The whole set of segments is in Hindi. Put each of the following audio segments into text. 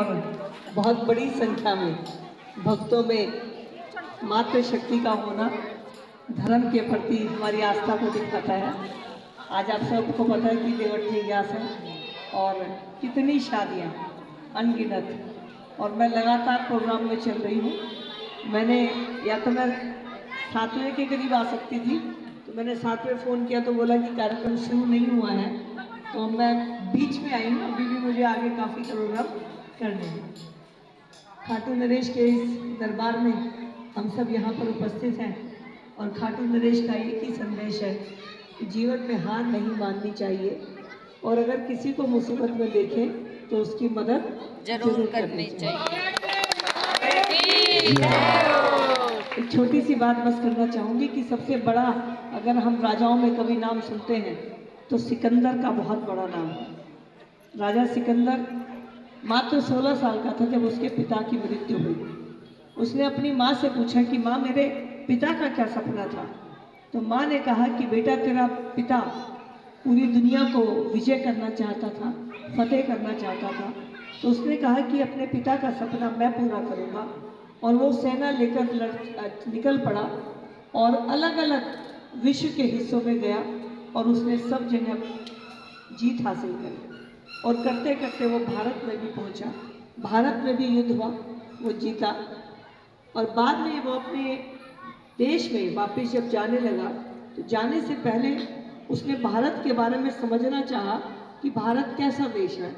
और बहुत बड़ी संख्या में भक्तों में मातृशक्ति का होना धर्म के प्रति हमारी आस्था को दिखाता है। आज आप सबको पता है कि देवठी ग्यास है और कितनी शादियाँ अनगिनत, और मैं लगातार प्रोग्राम में चल रही हूँ। मैंने या तो मैं 7वें के करीब आ सकती थी, तो मैंने 7वें फ़ोन किया तो बोला कि कार्यक्रम शुरू नहीं हुआ है, तो मैं बीच में आई हूँ। अभी भी मुझे आगे काफ़ी प्रोग्राम करने हैं। खाटू नरेश के इस दरबार में हम सब यहाँ पर उपस्थित हैं और खाटू नरेश का एक ही संदेश है कि जीवन में हार नहीं माननी चाहिए और अगर किसी को मुसीबत में देखें तो उसकी मदद जरूर करनी चाहिए। एक छोटी सी बात बस करना चाहूँगी कि सबसे बड़ा, अगर हम राजाओं में कभी नाम सुनते हैं तो सिकंदर का बहुत बड़ा नाम है। राजा सिकंदर मात्र 16 साल का था जब उसके पिता की मृत्यु हुई। उसने अपनी माँ से पूछा कि माँ, मेरे पिता का क्या सपना था? तो माँ ने कहा कि बेटा, तेरा पिता पूरी दुनिया को विजय करना चाहता था, फतेह करना चाहता था। तो उसने कहा कि अपने पिता का सपना मैं पूरा करूँगा, और वो सेना लेकर निकल पड़ा और अलग अलग विश्व के हिस्सों में गया और उसने सब जगह जीत हासिल करी। और करते करते वो भारत में भी पहुंचा, भारत में भी युद्ध हुआ, वो जीता। और बाद में वो अपने देश में वापस जब जाने लगा तो जाने से पहले उसने भारत के बारे में समझना चाहा कि भारत कैसा देश है।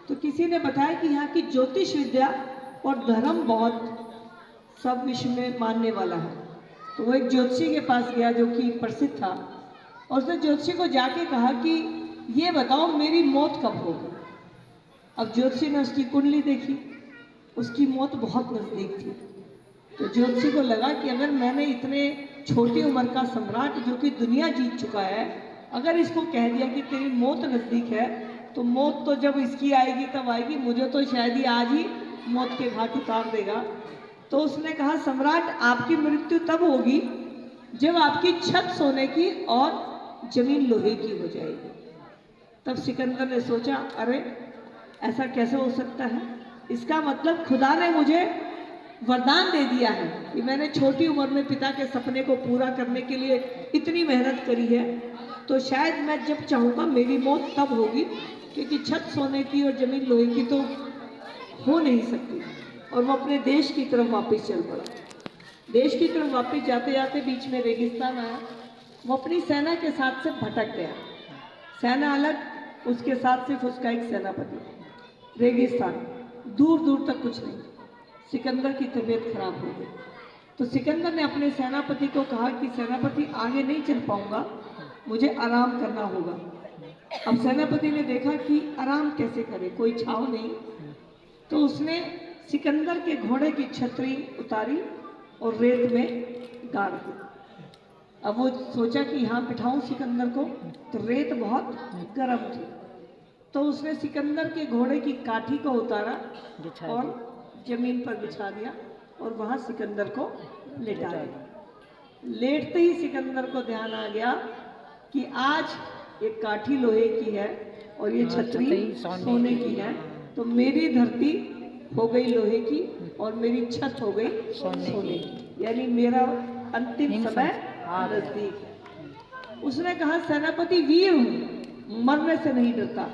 तो किसी ने बताया कि यहाँ की ज्योतिष विद्या और धर्म बहुत सब विश्व में मानने वाला है। तो वो एक ज्योतिषी के पास गया जो कि प्रसिद्ध था, और उसने ज्योतिषी को जाके कहा कि ये बताओ मेरी मौत कब होगी। अब ज्योतिषी ने उसकी कुंडली देखी, उसकी मौत बहुत नज़दीक थी। तो ज्योतिषी को लगा कि अगर मैंने इतने छोटी उम्र का सम्राट जो कि दुनिया जीत चुका है, अगर इसको कह दिया कि तेरी मौत नज़दीक है, तो मौत तो जब इसकी आएगी तब आएगी, मुझे तो शायद ही आज ही मौत के घाट उतार देगा। तो उसने कहा, सम्राट, आपकी मृत्यु तब होगी जब आपकी छत सोने की और जमीन लोहे की हो जाएगी। तब सिकंदर ने सोचा, अरे ऐसा कैसे हो सकता है? इसका मतलब खुदा ने मुझे वरदान दे दिया है कि मैंने छोटी उम्र में पिता के सपने को पूरा करने के लिए इतनी मेहनत करी है, तो शायद मैं जब चाहूँगा मेरी मौत तब होगी, क्योंकि छत सोने की और जमीन लोहे की तो हो नहीं सकती। और वो अपने देश की तरफ वापस चल पड़ा। देश की तरफ वापस जाते जाते बीच में रेगिस्तान आया। वो अपनी सेना के साथ से भटक गया। सेना अलग, उसके साथ सिर्फ उसका एक सेनापति। रेगिस्तान, दूर दूर तक कुछ नहीं। सिकंदर की तबीयत खराब हो गई। तो सिकंदर ने अपने सेनापति को कहा कि सेनापति, आगे नहीं चल पाऊंगा, मुझे आराम करना होगा। अब सेनापति ने देखा कि आराम कैसे करे, कोई छाव नहीं। तो उसने सिकंदर के घोड़े की छतरी उतारी और रेत में गाड़ दी। अब वो सोचा कि यहाँ बिठाऊं सिकंदर को, तो रेत बहुत गर्म थी। तो उसने सिकंदर के घोड़े की काठी को उतारा और जमीन पर बिछा दिया और वहां सिकंदर को लेटा दिया। लेटते ही सिकंदर को ध्यान आ गया कि आज ये काठी लोहे की है और ये छतरी सोने की है, तो मेरी धरती हो गई लोहे की और मेरी छत हो गई सोने की, यानी मेरा अंतिम समय नजदीक है। उसने कहा, सेनापति वीर हूँ, मरने से नहीं डरता,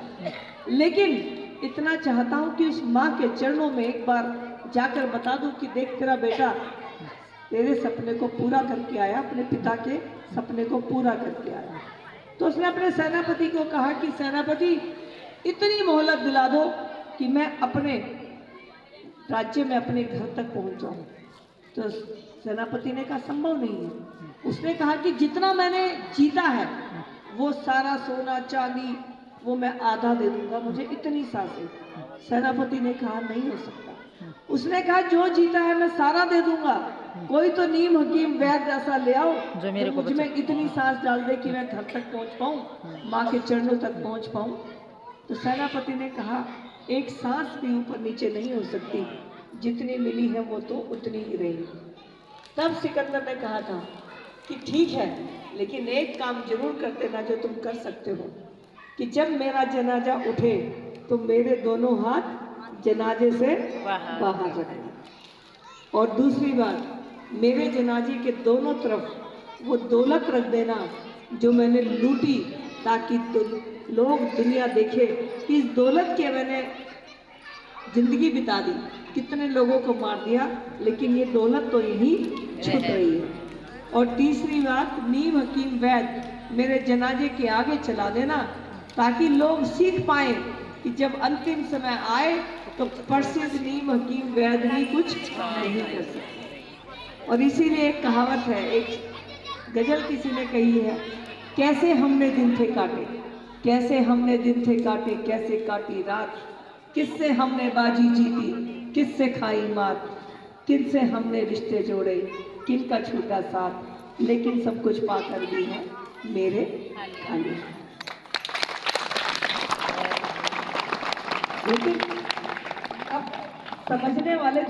लेकिन इतना चाहता हूँ कि उस माँ के चरणों में एक बार जाकर बता दूं कि देख, तेरा बेटा तेरे सपने को पूरा करके आया, अपने पिता के सपने को पूरा करके आया। तो उसने अपने सेनापति को कहा कि सेनापति, इतनी मोहलत दिला दो कि मैं अपने राज्य में अपने घर तक पहुंच जाऊं। तो सेनापति ने कहा, संभव नहीं है। उसने कहा कि जितना मैंने जीता है वो सारा सोना चांदी वो मैं आधा दे दूंगा, मुझे इतनी सांसें। सेनापति ने कहा, नहीं हो सकता। उसने कहा, जो जीता है मैं सारा दे दूंगा, कोई तो नीम हकीम वैद्य ऐसा ले आओ जो मेरे को मुझ में इतनी सांस डाल दे कि मैं घर तक पहुंच पाऊं, माँ के चरणों तक पहुंच पाऊं। तो सेनापति ने कहा, एक सांस भी ऊपर नीचे नहीं हो सकती, जितनी मिली है वो तो उतनी ही रही। तब सिकंदर ने कहा था कि ठीक है, लेकिन एक काम जरूर कर देना जो तुम कर सकते हो, कि जब मेरा जनाजा उठे तो मेरे दोनों हाथ जनाजे से बाहर रखना। और दूसरी बात, मेरे जनाजे के दोनों तरफ वो दौलत रख देना जो मैंने लूटी, ताकि लोग दुनिया देखे कि इस दौलत के मैंने जिंदगी बिता दी, कितने लोगों को मार दिया, लेकिन ये दौलत तो यहीं छुप रही है। और तीसरी बात, नीम हकीम वैद मेरे जनाजे के आगे चला देना, ताकि लोग सीख पाए कि जब अंतिम समय आए तो प्रसिद्ध नीम हकीम वैद भी कुछ नहीं कर सकते। और इसीलिए एक कहावत है, एक गजल किसी ने कही है, कैसे हमने दिन थे काटे, कैसे हमने दिन थे काटे, कैसे काटी रात, किससे हमने बाजी जीती, किससे खाई मात, किनसे हमने रिश्ते जोड़े, किनका छूटा साथ, लेकिन सब कुछ पाकर भी है मेरे खाली। लेकिन अब समझने वाले